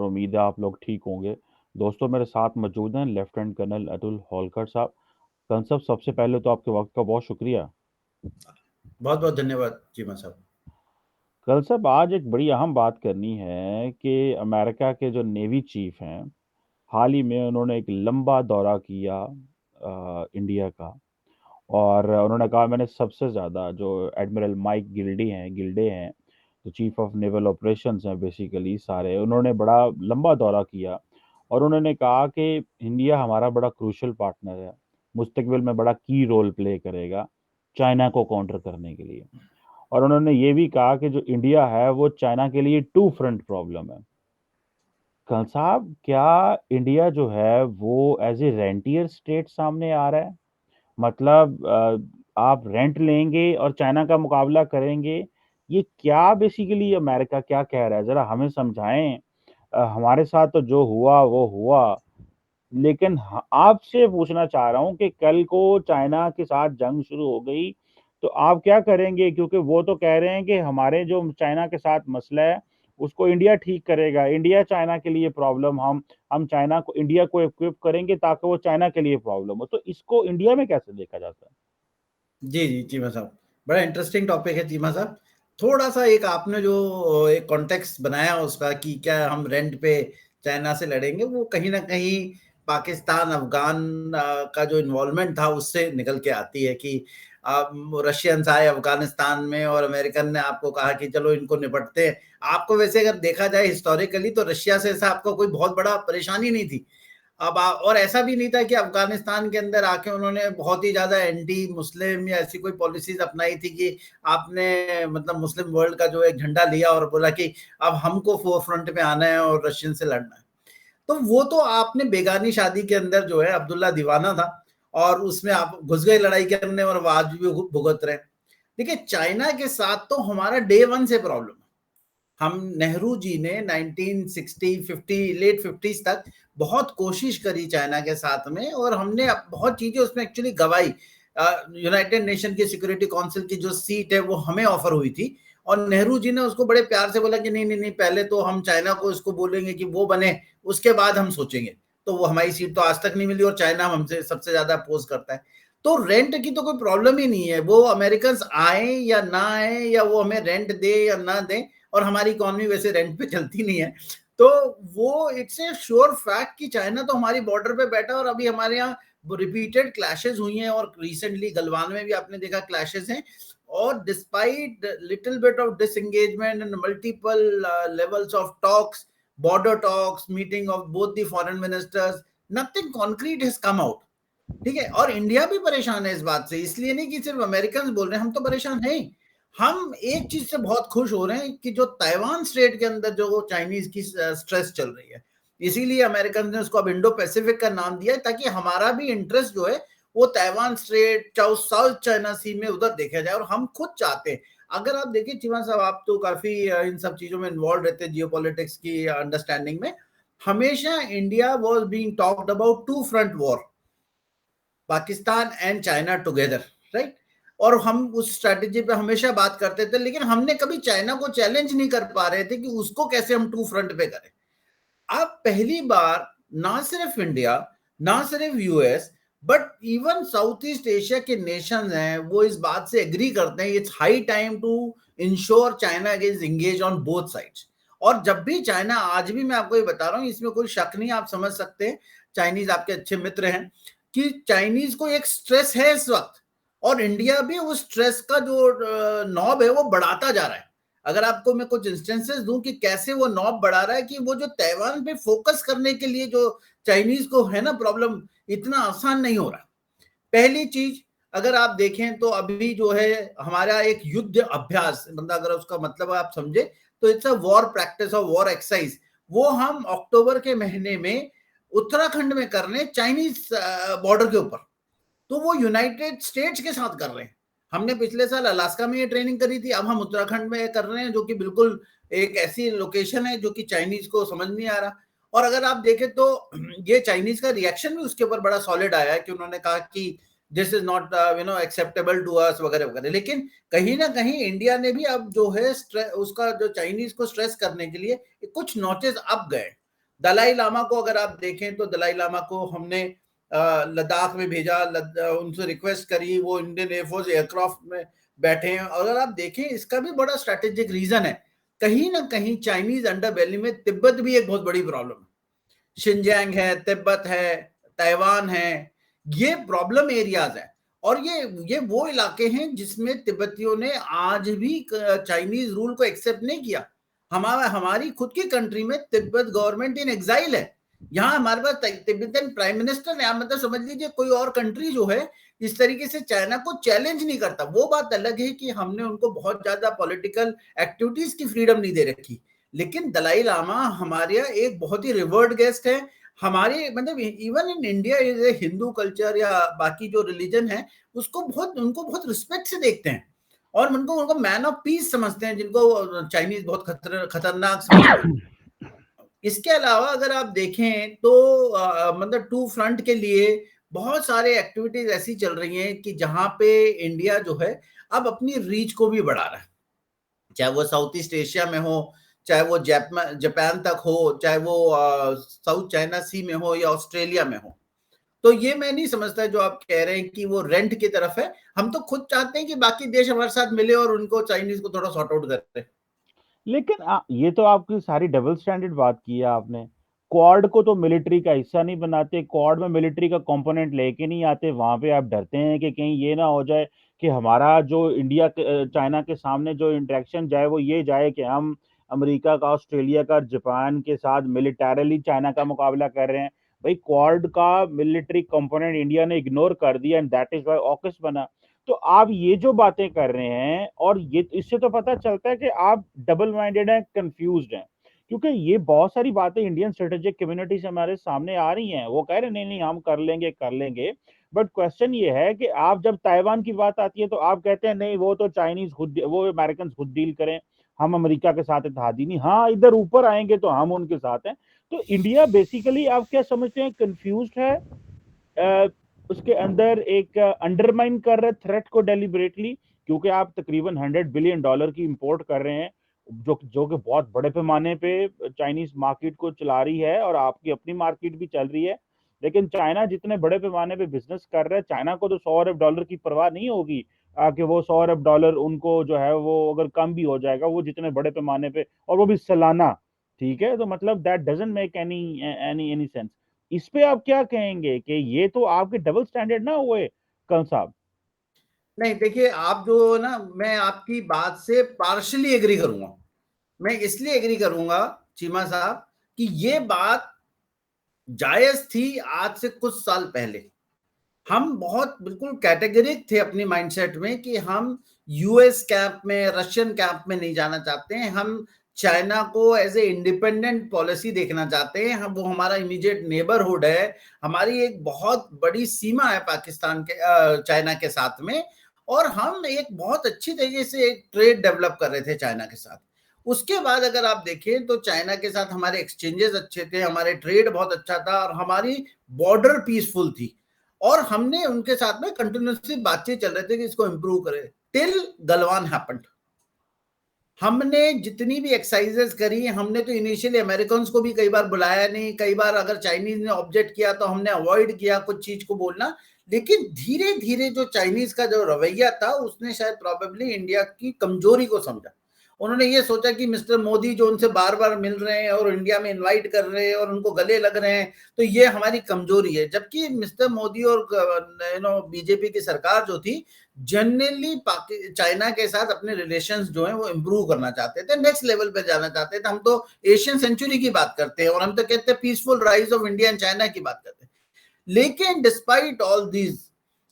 उम्मीद है आप लोग ठीक होंगे। दोस्तों, मेरे साथ मौजूद हैं लेफ्टिनेंट कर्नल अतुल होलकर साहब। कर्नल साहब, सबसे पहले तो आपके वक्त का बहुत शुक्रिया। बहुत बहुत धन्यवाद चीमा साहब। कर्नल साहब, आज एक बड़ी अहम बात करनी है कि अमेरिका के जो नेवी चीफ हैं, हाल ही में उन्होंने एक लंबा दौरा किया इंडिया का। और उन्होंने कहा मैंने सबसे ज़्यादा जो एडमिरल माइक गिल्डे हैं, जो चीफ ऑफ नेवल ऑपरेशंस हैं, बेसिकली सारे उन्होंने बड़ा लंबा दौरा किया। और उन्होंने कहा कि इंडिया हमारा बड़ा क्रूशल पार्टनर है, मुस्तकबिल में बड़ा की रोल प्ले करेगा चाइना को काउंटर करने के लिए। और उन्होंने ये भी कहा कि जो इंडिया है वो चाइना के लिए टू फ्रंट प्रॉब्लम है। खान साहब, क्या इंडिया जो है वो एज ए रेंटियर स्टेट सामने आ रहा है? मतलब आप रेंट लेंगे और चाइना का मुकाबला करेंगे, ये क्या बेसिकली अमेरिका क्या कह रहा है, जरा हमें समझाएं। हमारे साथ तो जो हुआ वो हुआ, लेकिन आपसे पूछना चाह रहा हूं कि कल को चाइना के साथ जंग शुरू हो गई तो आप क्या करेंगे? क्योंकि वो तो कह रहे हैं कि हमारे जो चाइना के साथ मसला है उसको इंडिया ठीक करेगा। इंडिया चाइना के लिए प्रॉब्लम, हम चाइना को इंडिया को इक्विप करेंगे ताकि वो चाइना के लिए प्रॉब्लम हो। तो इसको इंडिया में कैसे देखा जाता है? जी जी चीमा साहब, बड़ा इंटरेस्टिंग टॉपिक है चीमा साहब। थोड़ा सा एक आपने जो एक कॉन्टेक्स्ट बनाया उसका कि क्या हम रेंट पे चाइना से लड़ेंगे, वो कहीं ना कहीं पाकिस्तान अफगान का जो इन्वॉल्वमेंट था उससे निकल के आती है कि रशियंस आए अफगानिस्तान में और अमेरिकन ने आपको कहा कि चलो इनको निपटते हैं। आपको वैसे अगर देखा जाए हिस्टोरिकली तो रशिया से ऐसा आपको कोई बहुत बड़ा परेशानी नहीं थी। और ऐसा भी नहीं था कि अफगानिस्तान के अंदर आके उन्होंने बहुत ही ज्यादा एंटी मुस्लिम या ऐसी कोई पॉलिसीज अपनाई थी कि आपने मतलब मुस्लिम वर्ल्ड का जो एक झंडा लिया और बोला कि अब हमको फोर फ्रंट में आना है और रशियन से लड़ना है। तो वो तो आपने बेगानी शादी के अंदर जो है अब्दुल्ला दीवाना था और उसमें आप घुस गए लड़ाई करने और वो आज भी भुगत रहे। देखिए चाइना के साथ तो हमारा डे वन से प्रॉब्लम है। हम नेहरू जी ने 1960 50 लेट 50s तक बहुत कोशिश करी चाइना के साथ में और हमने बहुत चीजें उसमें एक्चुअली गवाई। यूनाइटेड नेशन की सिक्योरिटी काउंसिल की जो सीट है वो हमें ऑफर हुई थी और नेहरू जी ने उसको बड़े प्यार से बोला कि नहीं नहीं नहीं, पहले तो हम चाइना को इसको बोलेंगे कि वो बने, उसके बाद हम सोचेंगे। तो वो हमारी सीट तो आज तक नहीं मिली और चाइना हमसे सबसे ज्यादा अपोज करता है। तो रेंट की तो कोई प्रॉब्लम ही नहीं है, वो अमेरिकन आए या ना आए या वो हमें रेंट दे या ना दे, और हमारी इकोनॉमी वैसे रेंट पे चलती नहीं है। तो वो इट्स ए श्योर फैक्ट कि चाइना तो हमारी बॉर्डर पे बैठा और अभी हमारे यहाँ रिपीटेड क्लैशेस हुई हैं और रिसेंटली गलवान में भी आपने देखा क्लैशेस हैं। और despite little bit of disengagement and multiple levels of talks, border talks, meeting of both the foreign ministers, nothing concrete has come out. ठीक है, और इंडिया भी परेशान है इस बात से, इसलिए नहीं कि सिर्फ अमेरिकन बोल रहे हैं, हम तो परेशान हैं। हम एक चीज से बहुत खुश हो रहे हैं कि जो ताइवान स्ट्रेट के अंदर जो चाइनीज की स्ट्रेस चल रही है, इसीलिए अमेरिकन ने उसको अब इंडो पैसिफिक का नाम दिया है, ताकि हमारा भी इंटरेस्ट जो है वो ताइवान स्ट्रेट साउथ चाइना सी में उधर देखा जाए। और हम खुद चाहते हैं, अगर आप देखिए चीमा साहब, आप तो काफी इन सब चीजों में इन्वॉल्व रहते हैं जियोपॉलिटिक्स की अंडरस्टैंडिंग में। हमेशा India was being talked about two front war, Pakistan and China together, right. और हम उस स्ट्रेटेजी पे हमेशा बात करते थे, लेकिन हमने कभी चाइना को चैलेंज नहीं कर पा रहे थे कि उसको कैसे हम टू फ्रंट पे करें। अब पहली बार ना सिर्फ इंडिया, ना सिर्फ US, but even South East Asia के नेशन हैं वो इस बात से एग्री करते हैं it's high time to ensure China is engage on both sides. और जब भी चाइना, आज भी मैं आपको ये बता रहा हूं, इसमें कोई शक नहीं, आप समझ सकते हैं, चाइनीज आपके अच्छे मित्र हैं, कि चाइनीज को एक स्ट्रेस है इस वक्त, और इंडिया भी उस स्ट्रेस का जो नॉब है वो बढ़ाता जा रहा है। अगर आपको मैं कुछ इंस्टेंसेस दूं कि कैसे वो नॉब बढ़ा रहा है, कि वो जो ताइवान पे फोकस करने के लिए जो चाइनीज को है ना प्रॉब्लम, इतना आसान नहीं हो रहा। पहली चीज, अगर आप देखें तो अभी जो है हमारा एक युद्ध अभ्यास, मतलब अगर उसका मतलब आप समझे तो इट्स अ वॉर प्रैक्टिस और वॉर एक्सरसाइज, वो हम अक्टूबर के महीने में उत्तराखंड में कर रहे हैं चाइनीज बॉर्डर के ऊपर। तो वो यूनाइटेड स्टेट्स के साथ कर रहे हैं। हमने पिछले साल अलास्का में ये ट्रेनिंग करी थी, अब हम उत्तराखंड में कर रहे हैं, जो कि बिल्कुल एक ऐसी लोकेशन है जो कि चाइनीज को समझ नहीं आ रहा। और अगर आप देखें तो ये चाइनीज का रिएक्शन भी उसके ऊपर बड़ा सॉलिड आया है कि उन्होंने कहा कि this is not acceptable to us वगैरह वगैरह। लेकिन कहीं ना कहीं इंडिया ने भी अब जो है उसका जो चाइनीज को स्ट्रेस करने के लिए कुछ नॉचेस अप गए। दलाई लामा को अगर आप देखें तो दलाई लामा को हमने लद्दाख में भेजा, उनसे रिक्वेस्ट करी, वो इंडियन एयरफोर्स एयरक्राफ्ट में बैठे हैं। और अगर आप देखें इसका भी बड़ा स्ट्रेटेजिक रीजन है, कहीं ना कहीं चाइनीज अंडरबेली में तिब्बत भी एक बहुत बड़ी प्रॉब्लम है। शिनजैंग है, तिब्बत है, ताइवान है, ये प्रॉब्लम एरियाज है। और ये वो इलाके हैं जिसमें तिब्बतियों ने आज भी चाइनीज रूल को एक्सेप्ट नहीं किया। हमारी खुद की कंट्री में तिब्बत गवर्नमेंट इन एग्जाइल है। यहाँ हमारे पास तिब्बतन प्राइम मिनिस्टर है, मतलब समझ लीजिए कोई और कंट्री जो है इस तरीके से चाइना को चैलेंज नहीं करता। वो बात अलग है कि हमने उनको बहुत ज्यादा पॉलिटिकल एक्टिविटीज की फ्रीडम नहीं दे रखी, लेकिन दलाई लामा हमारे यहाँ एक बहुत ही रिवर्ड गेस्ट है। हमारे मतलब even in India Hindu culture या बाकी जो रिलीजन है उसको उनको बहुत रिस्पेक्ट से देखते हैं, और उनको मैन ऑफ पीस समझते हैं, जिनको चाइनीज बहुत खतरनाक समझते हैं। इसके अलावा अगर आप देखें तो मतलब टू फ्रंट के लिए बहुत सारे एक्टिविटीज ऐसी चल रही हैं कि जहां पे इंडिया जो है अब अपनी रीच को भी बढ़ा रहा है, चाहे वो साउथ ईस्ट एशिया में हो, चाहे वो जापान तक हो, चाहे वो साउथ चाइना सी में हो या ऑस्ट्रेलिया में हो। तो ये मैं नहीं समझता जो आप कह रहे हैं कि वो रेंट की तरफ है। हम तो खुद चाहते हैं कि बाकी देश हमारे साथ मिले और उनको चाइनीज को थोड़ा सॉर्ट आउट करते हैं। लेकिन ये तो आपकी सारी डबल स्टैंडर्ड बात की है आपने। क्वाड को तो मिलिट्री का हिस्सा नहीं बनाते, क्वाड में मिलिट्री का कंपोनेंट लेके नहीं आते, वहां पे आप डरते हैं कि कहीं ये ना हो जाए कि हमारा जो इंडिया चाइना के सामने जो इंटरेक्शन जाए वो ये जाए कि हम अमेरिका का, ऑस्ट्रेलिया का, जापान के साथ मिलिटरली चाइना का मुकाबला कर रहे हैं। भाई क्वाड का मिलिट्री कंपोनेंट इंडिया ने इग्नोर कर दिया and that is why AUKUS बना। तो आप ये जो बातें कर रहे हैं, और ये इससे तो पता चलता है कि आप डबल माइंडेड हैं, कंफ्यूज्ड हैं। क्योंकि ये बहुत सारी बातें इंडियन स्ट्रेटेजिक कम्युनिटी से हमारे सामने आ रही हैं, वो कह रहे हैं नहीं नहीं हम कर लेंगे कर लेंगे। बट क्वेश्चन ये है कि आप जब ताइवान की बात आती है तो आप कहते हैं नहीं वो तो चाइनीज खुद, वो अमेरिकन खुद डील करें, हम अमेरिका के साथ इत्तेहादी नहीं, हाँ इधर ऊपर आएंगे तो हम उनके साथ हैं। तो इंडिया बेसिकली आप क्या समझते हैं, कंफ्यूज्ड है, उसके अंदर एक अंडरमाइन कर रहे थ्रेट को डेलिबरेटली, क्योंकि आप तकरीबन $100 बिलियन की इंपोर्ट कर रहे हैं, जो जो कि बहुत बड़े पैमाने पे चाइनीज मार्केट को चला रही है और आपकी अपनी मार्केट भी चल रही है। लेकिन चाइना जितने बड़े पैमाने पे बिजनेस कर रहा है, चाइना को तो $100 की परवाह नहीं होगी कि वो $100 उनको जो है वो अगर कम भी हो जाएगा, वो जितने बड़े पैमाने पे, और वो भी सालाना। ठीक है, तो मतलब that doesn't make any any any sense. इस पे आप क्या कहेंगे कि ये तो आपके डबल स्टैंडर्ड ना हुए कल साहब? नहीं देखिए, आप जो ना, मैं आपकी बात से पार्शली एग्री करूंगा। मैं इसलिए एग्री करूंगा चीमा साहब कि ये बात जायज थी आज से कुछ साल पहले। हम बहुत बिल्कुल कैटेगरिक थे अपनी माइंडसेट में कि हम यूएस कैंप में, रशियन कैंप में नहीं जाना चाहते हैं। हम चाइना को एज ए इंडिपेंडेंट पॉलिसी देखना चाहते हैं। हम, वो हमारा इमीडिएट नेबरहुड है, हमारी एक बहुत बड़ी सीमा है पाकिस्तान के चाइना के साथ में, और हम एक बहुत अच्छी तरीके से एक ट्रेड डेवलप कर रहे थे चाइना के साथ। उसके बाद अगर आप देखें तो चाइना के साथ हमारे एक्सचेंजेस अच्छे थे, हमारे ट्रेड बहुत अच्छा था, और हमारी बॉर्डर पीसफुल थी, और हमने उनके साथ में कंटिन्यूसली बातचीत चल रहे थे कि इसको इंप्रूव करें, टिल गलवान हैपेंड। हमने जितनी भी एक्सरसाइजेस करी, हमने तो इनिशियली अमेरिकन को भी कई बार बुलाया नहीं, कई बार अगर चाइनीज ने ऑब्जेक्ट किया तो हमने अवॉइड किया कुछ चीज को बोलना। लेकिन धीरे धीरे जो चाइनीज का जो रवैया था, उसने शायद प्रोबेबली इंडिया की कमजोरी को समझा। उन्होंने ये सोचा कि मिस्टर मोदी जो उनसे बार बार मिल रहे हैं और इंडिया में इनवाइट कर रहे हैं और उनको गले लग रहे हैं, तो ये हमारी कमजोरी है। जबकि मिस्टर मोदी और बीजेपी की सरकार जो थी, जनरली चाइना के साथ अपने रिलेशंस जो है वो इंप्रूव करना चाहते थे, नेक्स्ट लेवल पे जाना चाहते थे। हम तो एशियन सेंचुरी की बात करते हैं, और हम तो कहते हैं peaceful rise of India and China की बात करते हैं। लेकिन डिस्पाइट ऑल दीज,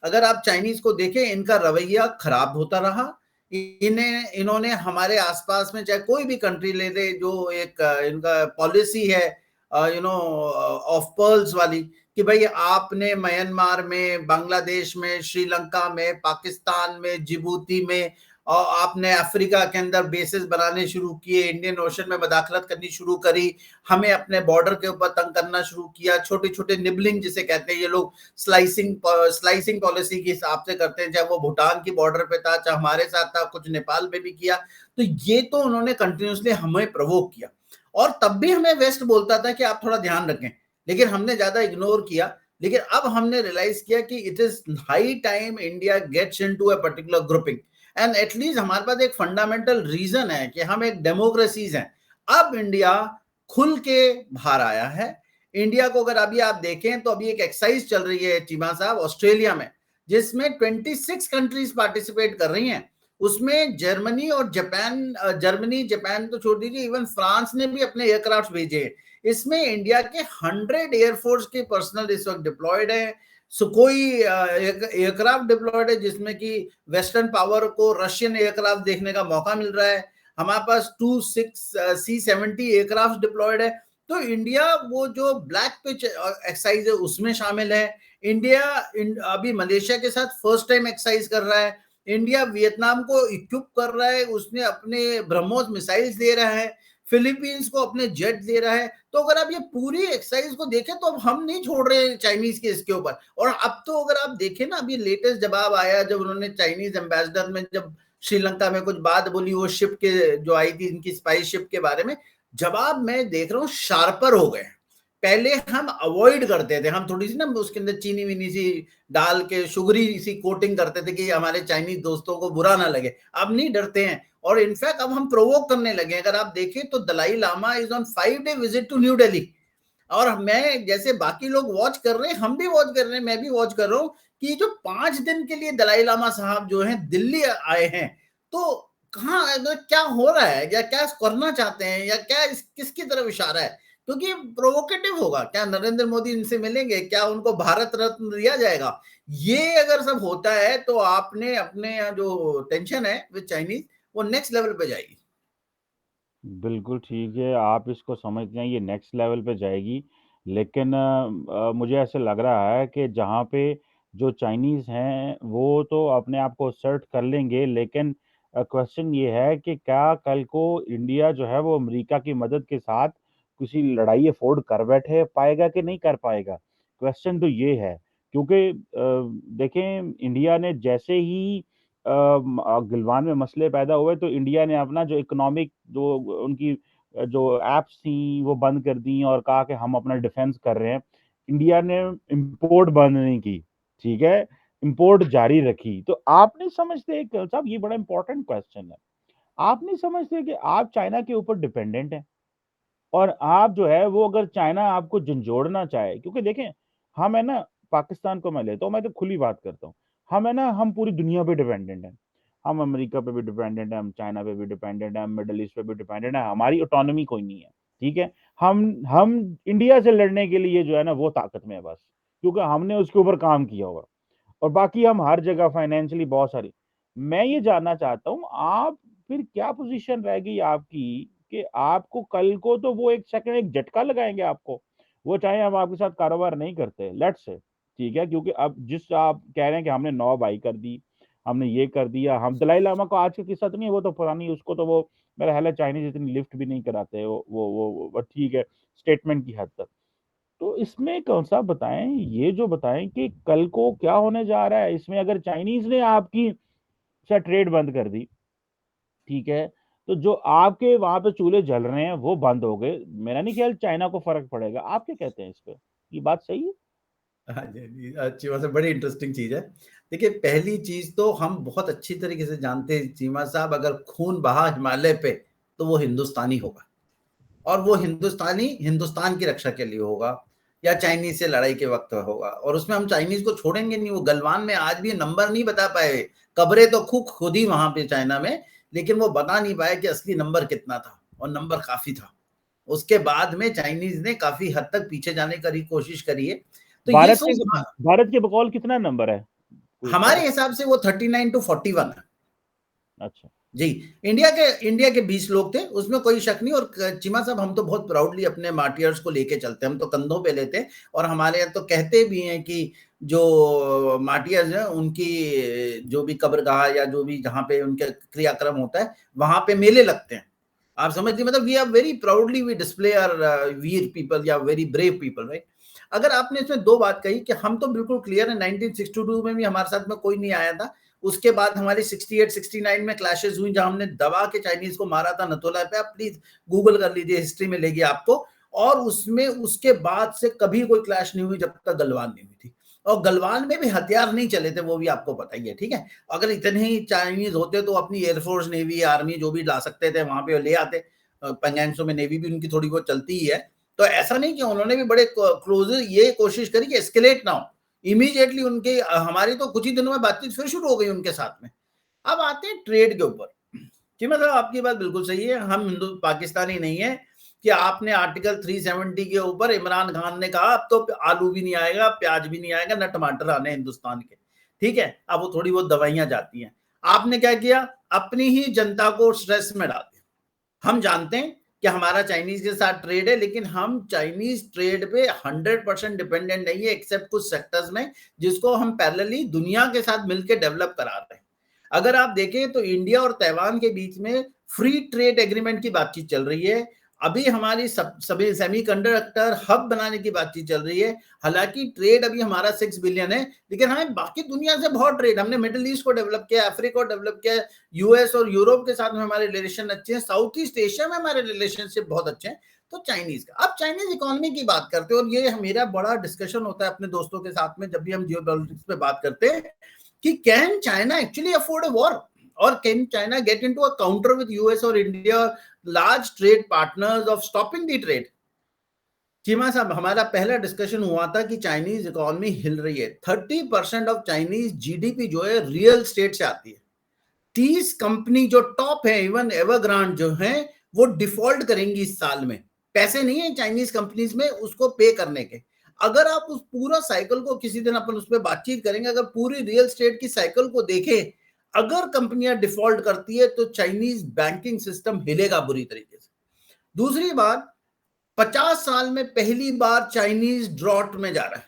अगर आप चाइनीज को देखें, इनका रवैया खराब होता रहा। इन्होंने हमारे आसपास में चाहे कोई भी कंट्री ले ले, जो एक इनका पॉलिसी है ऑफ पर्ल्स वाली, कि भाई आपने म्यांमार में, बांग्लादेश में, श्रीलंका में, पाकिस्तान में, जिबूती में, और आपने अफ्रीका के अंदर बेसिस बनाने शुरू किए, इंडियन ओशन में मदाखलत करनी शुरू करी, हमें अपने बॉर्डर के ऊपर तंग करना शुरू किया, छोटे छोटे निबलिंग जिसे कहते हैं ये लोग, स्लाइसिंग पॉलिसी के हिसाब से करते हैं, चाहे वो भूटान की बॉर्डर पे था, चाहे हमारे साथ था, कुछ नेपाल में भी किया। तो ये तो उन्होंने कंटिन्यूसली हमें प्रवोक किया। और तब भी हमें वेस्ट बोलता था कि आप थोड़ा ध्यान रखें, लेकिन हमने ज्यादा इग्नोर किया। लेकिन अब हमने रियलाइज किया कि it is high time India gets into a particular grouping, and at least हमारे पास एक फंडामेंटल रीजन है कि हम एक डेमोक्रेसीज हैं। अब इंडिया खुल के बाहर आया है। इंडिया को अगर अभी आप देखें तो अभी एक एक्सरसाइज चल रही है चीमा साहब ऑस्ट्रेलिया में, जिसमें 26 कंट्रीज पार्टिसिपेट कर रही हैं। उसमें जर्मनी और जापान, जर्मनी जापान तो छोड़ दीजिए, इवन फ्रांस ने भी अपने एयरक्राफ्ट भेजे हैं। इसमें इंडिया के 100 एयरफोर्स के पर्सनल इस वक्त डिप्लॉयड है। सुकोई एयरक्राफ्ट डिप्लॉयड है, जिसमें कि वेस्टर्न पावर को रशियन एयरक्राफ्ट देखने का मौका मिल रहा है। हमारे पास 26 C-70 एयरक्राफ्ट डिप्लॉयड है। तो इंडिया वो जो ब्लैक पिच एक्सरसाइज है उसमें शामिल है। इंडिया अभी मलेशिया के साथ फर्स्ट टाइम एक्सरसाइज कर रहा है। इंडिया वियतनाम को इक्विप कर रहा है, उसने अपने ब्रह्मोस मिसाइल्स दे रहा है, फिलीपींस को अपने जेट दे रहा है। तो अगर आप ये पूरी एक्सरसाइज को देखें तो अब हम नहीं छोड़ रहे चाइनीज के इसके ऊपर। और अब तो अगर आप देखें ना, अभी लेटेस्ट जवाब आया जब उन्होंने चाइनीज एम्बेसडर में जब श्रीलंका में कुछ बात बोली वो शिप के जो आई थी इनकी स्पाइस शिप के बारे में, जवाब मैं देख रहा हूँ शार्पर हो गए। पहले हम अवॉइड करते थे, हम थोड़ी सी ना उसके अंदर चीनी विनी सी डाल के शुगरी सी कोटिंग करते थे कि हमारे चाइनीज दोस्तों को बुरा ना लगे। अब नहीं डरते हैं, और इनफैक्ट अब हम प्रोवोक करने लगे। अगर आप देखें तो Dalai Lama is on 5-day visit to New Delhi, और मैं जैसे बाकी लोग वॉच कर रहे हैं, हम भी वॉच कर रहे हैं, मैं भी वॉच कर रहा हूँ कि जो 5 दिन के लिए दलाई लामा साहब जो हैं दिल्ली आए हैं, तो कहाँ क्या हो रहा है, या क्या करना चाहते हैं, या क्या किसकी तरफ इशारा है? क्योंकि प्रोवोकेटिव होगा। क्या नरेंद्र मोदी इनसे मिलेंगे? क्या उनको भारत रत्न दिया जाएगा? ये अगर सब होता है तो आपने अपने जो टेंशन है विद चाइनीज वो नेक्स्ट लेवल पे जाएगी। बिल्कुल ठीक है, आप इसको समझते हैं ये नेक्स्ट लेवल पे जाएगी। लेकिन मुझे ऐसे लग रहा है कि जहाँ पे जो चाइनीज़ हैं वो तो अपने आप को असर्ट कर लेंगे, लेकिन क्वेश्चन ये है कि क्या कल को इंडिया जो है वो अमेरिका की मदद के साथ किसी लड़ाई अफोर्ड कर बैठे पाएगा कि नहीं कर पाएगा। क्वेश्चन तो ये है, क्योंकि देखें इंडिया ने जैसे ही गिलवान में मसले पैदा हुए तो इंडिया ने अपना जो इकोनॉमिक जो उनकी जो एप्स थी वो बंद कर दी और कहा कि हम अपना डिफेंस कर रहे हैं। इंडिया ने इंपोर्ट बंद नहीं की, ठीक है, इंपोर्ट जारी रखी। तो आप नहीं समझते साहब, ये बड़ा इंपॉर्टेंट क्वेश्चन है, आप नहीं समझते कि आप चाइना के ऊपर डिपेंडेंट हैं, और आप जो है वो अगर चाइना आपको झंझोड़ना चाहे, क्योंकि देखें हम है ना, पाकिस्तान को मैं लेता हूँ, मैं तो खुली बात करता हूँ, हम है ना, हम पूरी दुनिया पे डिपेंडेंट हैं। हम अमेरिका पे भी डिपेंडेंट हैं, हम चाइना पे भी डिपेंडेंट हैं, हम मिडल ईस्ट पे भी डिपेंडेंट है, हमारी ऑटोनॉमी कोई नहीं है, ठीक है। हम इंडिया से लड़ने के लिए जो है ना वो ताकत में है बस, क्योंकि हमने उसके ऊपर काम किया हुआ, और बाकी हम हर जगह फाइनेंशियली बहुत सारी। मैं ये जानना चाहता हूँ आप फिर क्या पोजीशन रहेगी आपकी, कि आपको कल को तो वो एक सेकंड एक झटका लगाएंगे आपको, वो चाहे हम आपके साथ कारोबार नहीं करते, लेट्स से, ठीक है, क्योंकि अब जिस आप कह रहे हैं कि हमने 9 बाई कर दी, हमने ये कर दिया, हम दलाई लामा को आज का किस्सा तो नहीं है, वो तो पुरानी, उसको तो वो मेरा ख्याल है चाइनीज इतनी लिफ्ट भी नहीं कराते, वो ठीक है, स्टेटमेंट की हद तक। तो इसमें कौन सा बताएं, ये जो बताएं कि कल को क्या होने जा रहा है इसमें, अगर चाइनीज ने आपकी शायद ट्रेड बंद कर दी, ठीक है, तो जो आपके वहां पे चूल्हे जल रहे हैं वो बंद हो गए, मेरा नहीं ख्याल चाइना को फर्क पड़ेगा। आप क्या कहते हैं इस पे, ये बात सही है? हाँ जी, जी, अच्छी बात है, बड़ी इंटरेस्टिंग चीज है। देखिए पहली चीज तो हम बहुत अच्छी तरीके से जानते हैं चीमा साहब, अगर खून बहा हिमालय पे तो वो हिंदुस्तानी होगा, और वो हिंदुस्तानी हिंदुस्तान की रक्षा के लिए होगा, या चाइनीज से लड़ाई के वक्त होगा। और उसमें हम चाइनीज को छोड़ेंगे नहीं। वो गलवान में आज भी नंबर नहीं बता पाए, कब्रें तो खूब खुदी वहां पे चाइना में, लेकिन वो बता नहीं पाए कि असली नंबर कितना था, और नंबर काफी था। उसके बाद में चाइनीज ने काफी हद तक पीछे जाने की कोशिश करी है। तो ये भारत के सोच भारत के बकौल कितना नंबर है, कोई पता? हमारे हिसाब से वो 39-41 है। अच्छा। जी, इंडिया के 20 लोग थे, उसमें कोई शक नहीं। और चीमा साहब हम तो बहुत प्राउडली अपने मार्टियर्स को लेके चलते हैं, हम तो कंधों पे लेते हैं। और हमारे यहाँ तो कहते भी हैं कि जो मार्टियर्स हैं उनकी जो भी कब्रगाह या जो भी जहाँ पे उनके क्रियाक्रम होता है वहां पे मेले लगते हैं। आप समझते, मतलब we are very proudly we display our वीर पीपल या वेरी ब्रेव पीपल, राइट। अगर आपने इसमें दो बात कही कि हम तो बिल्कुल क्लियर है, 1962 में भी हमारे साथ में कोई नहीं आया था। उसके बाद हमारी 68-69 में क्लैशेस हुई जहां हमने दबा के चाइनीज को मारा था नथोला पे। आप प्लीज गूगल कर लीजिए, हिस्ट्री में लेगी आपको। और उसमें उसके बाद से कभी कोई क्लैश नहीं हुई जब तक गलवान नहीं हुई थी। और गलवान में भी हथियार नहीं चले थे, वो भी आपको पता ही है, ठीक है। अगर इतने ही चाइनीज होते तो अपनी एयरफोर्स, नेवी, आर्मी जो भी ला सकते थे वहां पे ले आते। पंगैंसो में नेवी भी उनकी थोड़ी बहुत चलती ही है। तो ऐसा नहीं कि उन्होंने भी बड़े क्लोज ये कोशिश करी कि एस्केलेट ना हो। इमीडिएटली उनके हमारी तो कुछ ही दिनों में बातचीत फिर शुरू हो गई उनके साथ में। अब आते हैं ट्रेड के ऊपर कि मतलब आपकी बात बिल्कुल सही है, हम हिंदू पाकिस्तानी नहीं है कि आपने आर्टिकल 370 के ऊपर इमरान खान ने कहा अब तो आलू भी नहीं आएगा, प्याज भी नहीं आएगा, न टमाटर आने हिंदुस्तान के, ठीक है। अब वो थोड़ी बहुत दवाइयां जाती हैं। आपने क्या किया, अपनी ही जनता को स्ट्रेस में डाल दिया। हम जानते हैं कि हमारा चाइनीज के साथ ट्रेड है, लेकिन हम चाइनीज ट्रेड पे 100% डिपेंडेंट नहीं है, एक्सेप्ट कुछ सेक्टर्स में जिसको हम पैरेलली दुनिया के साथ मिलकर डेवलप करा रहे हैं। अगर आप देखें तो इंडिया और ताइवान के बीच में फ्री ट्रेड एग्रीमेंट की बातचीत चल रही है। अभी हमारी सभी सेमीकंडक्टर हब बनाने की बातचीत चल रही है। हालांकि ट्रेड अभी हमारा 6 बिलियन है, लेकिन हमें बाकी दुनिया से बहुत ट्रेड, हमने मिडिल ईस्ट को डेवलप किया, अफ्रीका को डेवलप किया, यूएस और यूरोप के साथ में हमारे रिलेशन अच्छे हैं, साउथ ईस्ट एशिया में हमारे रिलेशनशिप बहुत अच्छे हैं। तो चाइनीज का, अब चाइनीज इकोनॉमी की बात करते हैं, और ये मेरा बड़ा डिस्कशन होता है अपने दोस्तों के साथ में जब भी हम जियोपॉलिटिक्स पे बात करते हैं कि can China actually afford a war, और can China get into a counter with US और India, large trade partners of stopping the trade. Cheema साहब, हमारा पहला डिस्कशन हुआ था कि चाइनीज इकोनॉमी हिल रही है। 30% ऑफ चाइनीज जीडीपी जो है रियल स्टेट से आती है। 30 कंपनी जो टॉप है, इवन एवरग्रांड जो है, वो डिफॉल्ट करेंगी इस साल में। पैसे नहीं है चाइनीज कंपनीज में उसको पे करने के। अगर आप उस पूरा साइकिल को, किसी दिन अपन उस पर बातचीत करेंगे, अगर पूरी रियल स्टेट की साइकिल को देखें, अगर कंपनियां डिफॉल्ट करती है तो चाइनीज बैंकिंग सिस्टम हिलेगा बुरी तरीके से। दूसरी बात, 50 साल में पहली बार चाइनीज ड्रॉट में जा रहा है।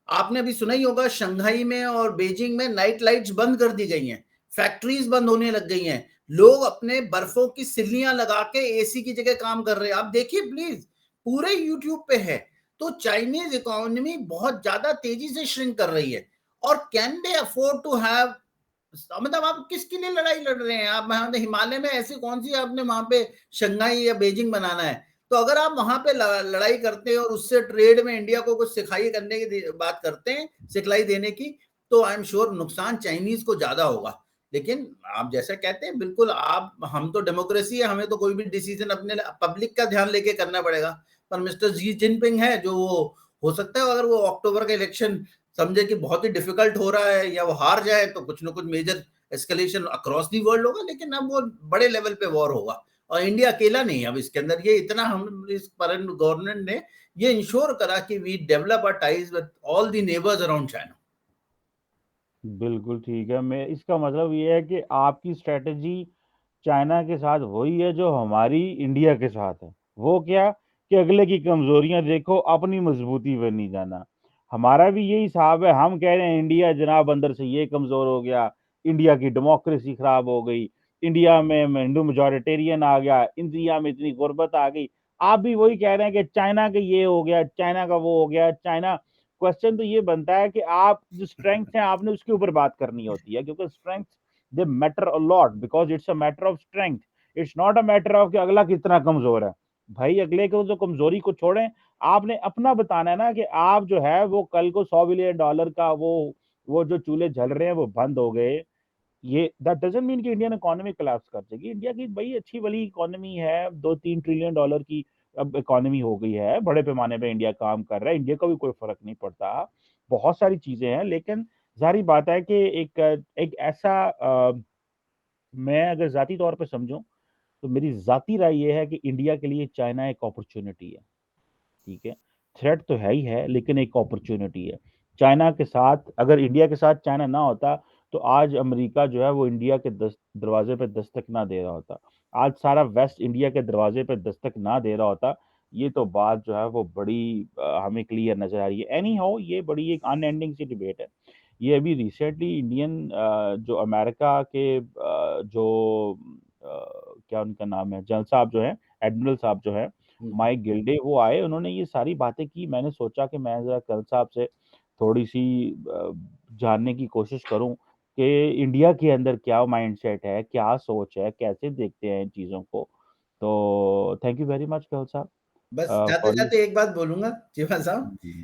आपने अभी सुना ही होगा, शंघाई में और बीजिंग में नाइट लाइट्स बंद कर दी गई हैं, फैक्ट्रीज बंद होने लग गई हैं, लोग अपने बर्फों की सिल्लियां लगा के एसी की जगह काम कर रहे हैं। आप देखिए प्लीज, पूरे यूट्यूब पे है। तो चाइनीज इकोनॉमी बहुत ज्यादा तेजी से श्रिंक कर रही है। और can they afford to have, मतलब आप किसके लिए लड़ाई लड़ रहे हैं? आप हिमालय में ऐसी कौन सी आपने वहां पे शंघाई या बीजिंग बनाना है? तो अगर आप वहां पे लड़ाई करते हैं और उससे ट्रेड में इंडिया को कुछ सिखाई करने की बात करते हैं, सिखलाई देने की, तो आई एम श्योर नुकसान चाइनीज को ज्यादा होगा। लेकिन आप जैसा कहते हैं बिल्कुल, आप, हम तो डेमोक्रेसी है, हमें तो कोई भी डिसीजन अपने पब्लिक का ध्यान लेके करना पड़ेगा। पर मिस्टर जी जिनपिंग है जो, वो हो सकता है अगर वो अक्टूबर का इलेक्शन समझे कि बहुत ही डिफिकल्ट हो रहा है या वो हार जाए तो कुछ ना कुछ major escalation across the world होगा, लेकिन अब वो बड़े लेवल पे वॉर होगा। और इंडिया अकेला नहीं है अब इसके अंदर। ये इतना हम इस करंट गवर्नमेंट ने ये इंश्योर करा कि we develop our ties with all the neighbours around China. बिल्कुल ठीक है। मैं इसका मतलब ये है कि आपकी स्ट्रेटजी चाइना के साथ वही है जो हमारी इंडिया के साथ है। वो क्या, कि अगले की कमजोरियां देखो, अपनी मजबूती पर नहीं जाना। हमारा भी यही हिसाब है। हम कह रहे हैं इंडिया जनाब अंदर से ये कमजोर हो गया, इंडिया की डेमोक्रेसी खराब हो गई, इंडिया में हिंदू मेजोरिटेरियन आ गया, इंडिया में इतनी गुर्बत आ गई। आप भी वही कह रहे हैं कि चाइना का ये हो गया, चाइना का वो हो गया, चाइना। क्वेश्चन तो ये बनता है कि आप जो स्ट्रेंथ है आपने उसके ऊपर बात करनी होती है, क्योंकि strength they matter a lot, because it's a matter of strength. It's not a matter of कि अगला कितना कमजोर है। भाई अगले को जो कमजोरी को छोड़ें, आपने अपना बताना है ना कि आप जो है वो कल को $100 बिलियन का वो जो चूल्हे जल रहे हैं वो बंद हो गए। ये दैट डजंट मीन कि इंडियन इकोनॉमी कोलैप्स कर जाएगी। इंडिया की भाई अच्छी भली इकोनॉमी है, 2-3 ट्रिलियन डॉलर की अब इकोनॉमी हो गई है, बड़े पैमाने पे इंडिया काम कर रहा है, इंडिया का भी कोई फर्क नहीं पड़ता। बहुत सारी चीजें हैं, लेकिन जारी बात है कि एक एक ऐसा मैं अगर जाती तौर पे समझूं तो मेरी जाती राय ये है कि इंडिया के लिए चाइना एक अपॉर्चुनिटी है। ठीक है, थ्रेट तो है ही है, लेकिन एक अपॉर्चुनिटी है। चाइना के साथ, अगर इंडिया के साथ चाइना ना होता तो आज अमेरिका जो है वो इंडिया के दरवाजे पे दस्तक ना दे रहा होता। आज सारा वेस्ट इंडिया के दरवाजे पे दस्तक ना दे रहा होता। ये तो बात जो है वो बड़ी हमें क्लियर नजर आ रही है। एनी हाउ, ये बड़ी एक अनएंडिंग सी डिबेट है। ये अभी रिसेंटली इंडियन जो अमेरिका के जो क्या उनका नाम है, जनरल साहब जो है, एडमिरल साहब जो है, माइक गिल्डे, वो आए, उन्होंने ये सारी बातें की। मैंने सोचा कि मैं जरा कल साहब से थोड़ी सी जानने की कोशिश करूं कि इंडिया के अंदर क्या माइंडसेट है, क्या सोच है, कैसे देखते हैं इन चीज़ों को। तो thank you very much Kaul साहब बस फॉर यू। जाते-जाते एक बात बोलूँगा चीमा साहब। जी।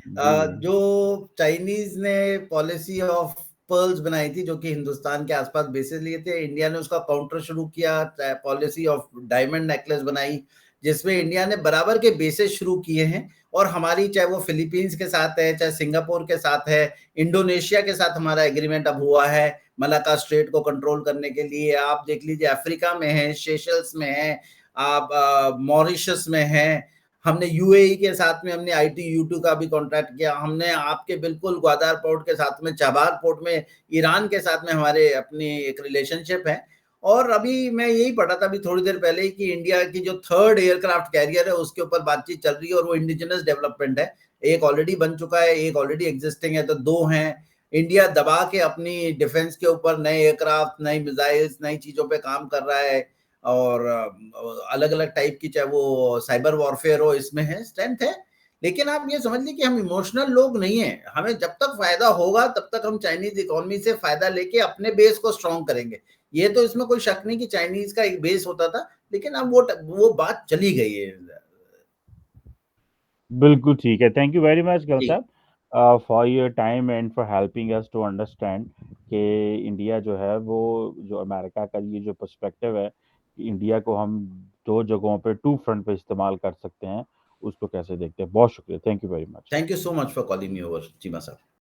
जो चाइनीज़ ने पॉलिसी ऑफ पर्ल्स बनाई थी, जो कि हिंदुस्तान के आस-पास बेसेस लिए थे, इंडिया ने उसका काउंटर शुरू किया, पॉलिसी ऑफ डायमंड नेकलेस बनाई, जिसमें इंडिया ने बराबर के बेसेस शुरू किए हैं और हमारी चाहे वो फिलीपींस के साथ है, चाहे सिंगापुर के साथ है, इंडोनेशिया के साथ हमारा एग्रीमेंट अब हुआ है, मलाक्का स्ट्रेट को कंट्रोल करने के लिए। आप देख लीजिए अफ्रीका में है, सेशल्स में है, आप मॉरिशस में हैं, हमने यूएई के साथ में हमने ITU-2 का भी कॉन्ट्रैक्ट किया। हमने आपके बिल्कुल ग्वादर पोर्ट के साथ में, चाबार पोर्ट में ईरान के साथ में हमारे अपनी एक रिलेशनशिप है। और अभी मैं यही पढ़ा था अभी थोड़ी देर पहले ही कि इंडिया की जो 3rd एयरक्राफ्ट कैरियर है, उसके ऊपर बातचीत चल रही है और वो इंडिजिनस डेवलपमेंट है। एक ऑलरेडी बन चुका है, एक ऑलरेडी एक्जिस्टिंग है, तो 2 हैं। इंडिया दबा के अपनी डिफेंस के ऊपर नए एयरक्राफ्ट, नई मिसाइल्स, नई चीज़ों पे काम कर रहा है। और अलग-अलग टाइप की, चाहे वो साइबर वॉरफेयर हो, इसमें है, स्ट्रेंथ है। लेकिन आप ये समझ लीजिए कि हम इमोशनल लोग नहीं हैं। हमें जब तक फ़ायदा होगा तब तक हम चाइनीज़ इकोनॉमी से फ़ायदा लेके अपने बेस को स्ट्रॉन्ग करेंगे। ये तो इसमें कोई शक नहीं कि चाइनीज़ का एक बेस होता था, लेकिन अब वो बात चली गई है। बिल्कुल ठीक है। Thank you very much Gill ji, साहब for your time and for helping us to understand कि इंडिया जो है वो जो अमेरिका का ये जो पर्सपेक्टिव है कि इंडिया को हम 2 जगहों पे 2 फ्रंट पे इस्तेमाल कर सकते हैं, उसको कैसे देखते हैं। बहुत शुक्रिया। Thank you very much. Thank you so much for calling me over Cheema साहब।